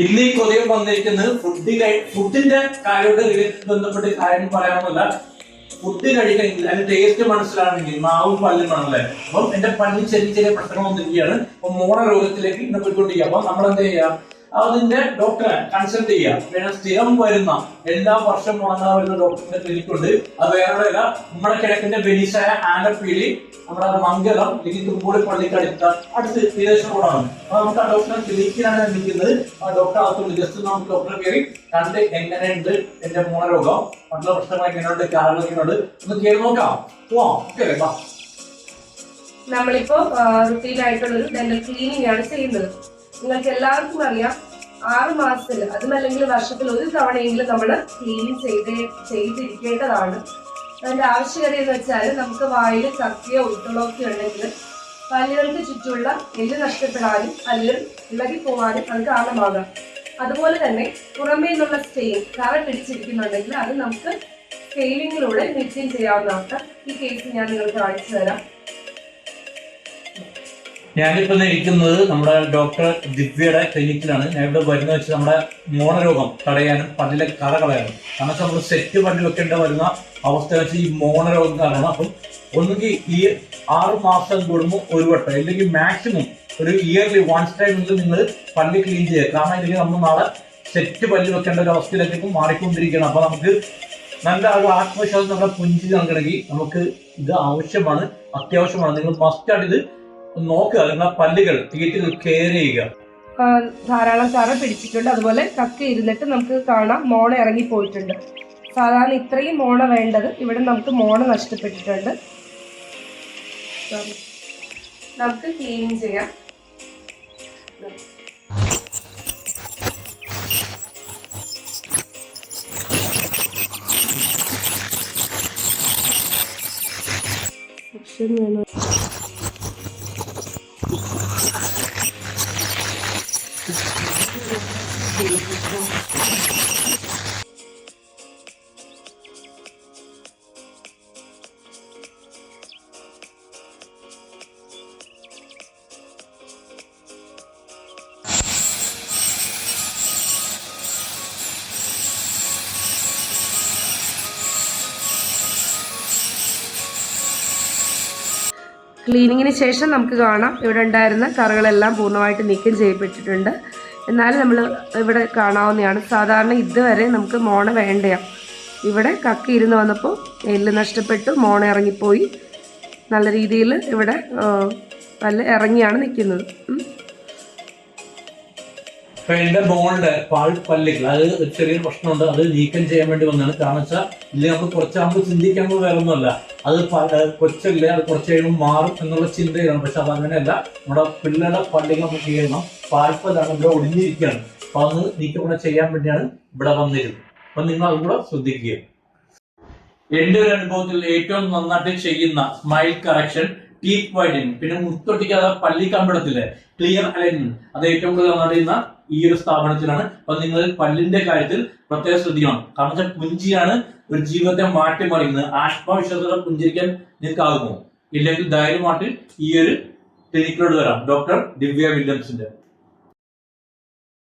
ഇന്ന് ഈ കൊറിയൻ വന്നിരിക്കുന്നത് ഫുഡിന്റെ കാര്യമായിട്ട് ബന്ധപ്പെട്ട് കാര്യം പറയാമെന്നല്ല. ഫുഡ് കഴിക്കണമെങ്കിൽ അതിന്റെ ടേസ്റ്റ് മനസ്സിലാണെങ്കിൽ നാവും പല്ലും വേണമല്ലേ. അപ്പം എന്റെ പല്ലിൽ ചെറിയ ചെറിയ പ്രശ്നങ്ങൾ വന്നിരിക്കുകയാണ്. അപ്പൊ മോണ രോഗത്തിലേക്ക് ഇന്ന് പോയിക്കൊണ്ടിരിക്കുക. അപ്പൊ നമ്മൾ എന്ത് ചെയ്യാം, അതിന്റെ ഡോക്ടറെ കൺസൾട്ട് ചെയ്യാം. പിന്നെ സ്ഥിരം വരുന്ന എല്ലാ വർഷം മുടങ്ങാൻ വരുന്ന ഡോക്ടറിന്റെ ക്ലിനിക് ഉണ്ട്. അത് വേറെ നമ്മുടെ കിഴക്കിന്റെ ബെനീസായ ആലപ്പുഴയിൽ നമ്മുടെ മംഗലം അല്ലെങ്കിൽ തുമ്പോളി പള്ളിക്ക് അടുത്ത് വിദേശ റോഡാണ്. അപ്പൊ നമുക്ക് ആ ഡോക്ടറെ ക്ലിനിക്കിലാണ് നിൽക്കുന്നത്. ആ ഡോക്ടർ അകത്തുണ്ട്. ജസ്റ്റ് നമുക്ക് ഡോക്ടറെ കയറി കണ്ട് എങ്ങനെയുണ്ട് എന്റെ മോണരോഗം, മറ്റുള്ള പ്രശ്നങ്ങൾ എങ്ങനെയുണ്ട്, കാരണങ്ങളുണ്ട് ഒന്ന് കയറി നോക്കാം. പോവാം. ഓക്കെ, നമ്മളിപ്പോ റുട്ടീൻ ആയിട്ടുള്ള ഒരു ഡെന്റൽ ക്ലീനിങ് ആണ് ചെയ്യുന്നത്. നിങ്ങൾക്ക് എല്ലാവർക്കും അറിയാം, 6 മാസത്തിൽ അതുമല്ലെങ്കിൽ വർഷത്തിൽ ഒരു തവണയെങ്കിലും നമ്മൾ ക്ലീൻ ചെയ്തിരിക്കേണ്ടതാണ്. അതിന്റെ ആവശ്യകത എന്ന് വെച്ചാൽ നമുക്ക് വായിൽ കക്കിയോ ഉൾത്തുളൊക്കെ ഉണ്ടെങ്കിൽ പല്ലുകൾക്ക് ചുറ്റുമുള്ള എല്ല് നഷ്ടപ്പെടാനും പല്ലുകൾ ഇളകിപ്പോവാനും അത് കാരണമാകാം. അതുപോലെ തന്നെ പുറമേ നിന്നുള്ള സ്റ്റെയിൻ കറ പിടിച്ചിരിക്കുന്നുണ്ടെങ്കിൽ അത് നമുക്ക് സ്കെയിലിങ്ങിലൂടെ നിശ്ചയം ചെയ്യാവുന്നതാണ്. ഈ കേസ് ഞാൻ നിങ്ങൾക്ക് കാണിച്ചു തരാം. ഞാനിപ്പോ ഇരിക്കുന്നത് നമ്മുടെ ഡോക്ടർ ദിവ്യയുടെ ക്ലിനിക്കിലാണ്. ഞാൻ ഇവിടെ വരുന്ന വെച്ച് നമ്മുടെ മോണരോഗം തടയാനും പല്ലിലെ കറ കളയാനും. കാരണം നമ്മൾ സെറ്റ് പല്ല് വെക്കേണ്ട വരുന്ന അവസ്ഥ വെച്ച് ഈ മോണരോഗം കാരണം. അപ്പം ഒന്നുകിൽ ഈ 6 മാസം കൂടുമ്പോൾ ഒരു വട്ടം, അല്ലെങ്കിൽ മാക്സിമം ഒരു ഇയർലി വൺസ് ടൈം നിങ്ങൾ പല്ല് ക്ലീൻ ചെയ്യുക. കാരണം ഇല്ലെങ്കിൽ നമ്മൾ നാളെ സെറ്റ് പല്ല് വെക്കേണ്ട ഒരു അവസ്ഥയിലേക്ക് ഇപ്പം മാറിക്കൊണ്ടിരിക്കുകയാണ്. അപ്പൊ നമുക്ക് നല്ല ഒരു ആത്മവിശ്വാസം നമ്മുടെ പുഞ്ചി നൽകണമെങ്കിൽ നമുക്ക് ഇത് ആവശ്യമാണ്, അത്യാവശ്യമാണ്. നിങ്ങൾ മസ്റ്റായിട്ട് ഇത് നോക്കുക. നിങ്ങളെ പല്ലുകൾ തീറ്റകൾ കെയർ ചെയ്യുക. ധാരാളം കറ പിടിച്ചിട്ടുണ്ട്. അതുപോലെ കക്ക ഇരുന്നിട്ട് നമുക്ക് കാണാം മോണ ഇറങ്ങി പോയിട്ടുണ്ട്. സാധാരണ ഇത്രയും മോണ വേണ്ടത്, ഇവിടെ നമുക്ക് മോണ നഷ്ടപ്പെട്ടിട്ടുണ്ട്. നമുക്ക് ക്ലീൻ ചെയ്യാം. ക്ലീനിങ്ങിന് ശേഷം നമുക്ക് കാണാം ഇവിടെ ഉണ്ടായിരുന്ന കറകളെല്ലാം പൂർണ്ണമായിട്ട് നീക്കം ചെയ്യപ്പെട്ടിട്ടുണ്ട്. എന്നാലും നമ്മൾ ഇവിടെ കാണാവുന്നതാണ്. സാധാരണ ഇതുവരെ നമുക്ക് മോണ വേണ്ടയാണ്. ഇവിടെ കക്കി ഇരുന്ന് വന്നപ്പോൾ എല്ല് നഷ്ടപ്പെട്ടു, മോണ ഇറങ്ങിപ്പോയി. നല്ല രീതിയിൽ ഇവിടെ പല്ല് ഇറങ്ങിയാണ് നിൽക്കുന്നത്. ഇപ്പൊ എന്റെ മോളുടെ പല്ലുകൾ അത് ഒരു ചെറിയൊരു പ്രശ്നമുണ്ട്. അത് നീക്കം ചെയ്യാൻ വേണ്ടി വന്നതാണ്. കാരണം വെച്ചാൽ ഇല്ലെങ്കിൽ നമുക്ക് കുറച്ചാകുമ്പോൾ ചിന്തിക്കുമ്പോൾ വേറെ ഒന്നുമല്ല. അത് കൊച്ചല്ലേ, അത് കുറച്ച് കഴിയുമ്പോൾ മാറും എന്നുള്ള ചിന്തയിലാണ്. പക്ഷെ അത് അങ്ങനെയല്ല. നമ്മുടെ പിള്ളേരുടെ പല്ലുകൾ നമുക്ക് ചെയ്യണം. പാൽപ്പല്ലാണ് ഇവിടെ ഒടിഞ്ഞിരിക്കുകയാണ്. അപ്പൊ അത് നീക്കം കൂടെ ചെയ്യാൻ വേണ്ടിയാണ് ഇവിടെ വന്നിരുന്നത്. അപ്പൊ നിങ്ങൾ അതും കൂടെ ശ്രദ്ധിക്കുക. എന്റെ ഒരു അനുഭവത്തിൽ ഏറ്റവും നന്നായിട്ട് ചെയ്യുന്ന സ്മൈൽ കറക്ഷൻ, ടീത്ത് വൈറ്റനിങ്, പിന്നെ മുത്തൊട്ടിക്കാതെ പല്ലി കമ്പിടത്തിലെ ക്ലിയർ അലൈൻമെന്റ്, അത് ഏറ്റവും കൂടുതൽ നന്നായിട്ട് ചെയ്യുന്ന ഈ ഒരു സ്ഥാപനത്തിലാണ്. അപ്പൊ നിങ്ങൾ പല്ലിന്റെ കാര്യത്തിൽ പ്രത്യേകം ശ്രദ്ധിക്കണം. കാരണം വെച്ചാൽ പുഞ്ചിയാണ് ഒരു ജീവിതത്തെ മാറ്റിമറിയുന്നത്. ആത്മവിശ്വാസത്തോടെ പുഞ്ചിരിക്കാൻ നിങ്ങൾക്ക് ആകുമോ? ഇല്ലെങ്കിൽ ധൈര്യമായിട്ട് ഈ ഒരു ക്ലിനിക്കിലോട് വരാം. ഡോക്ടർ ദിവ്യ വില്യംസിന്റെ.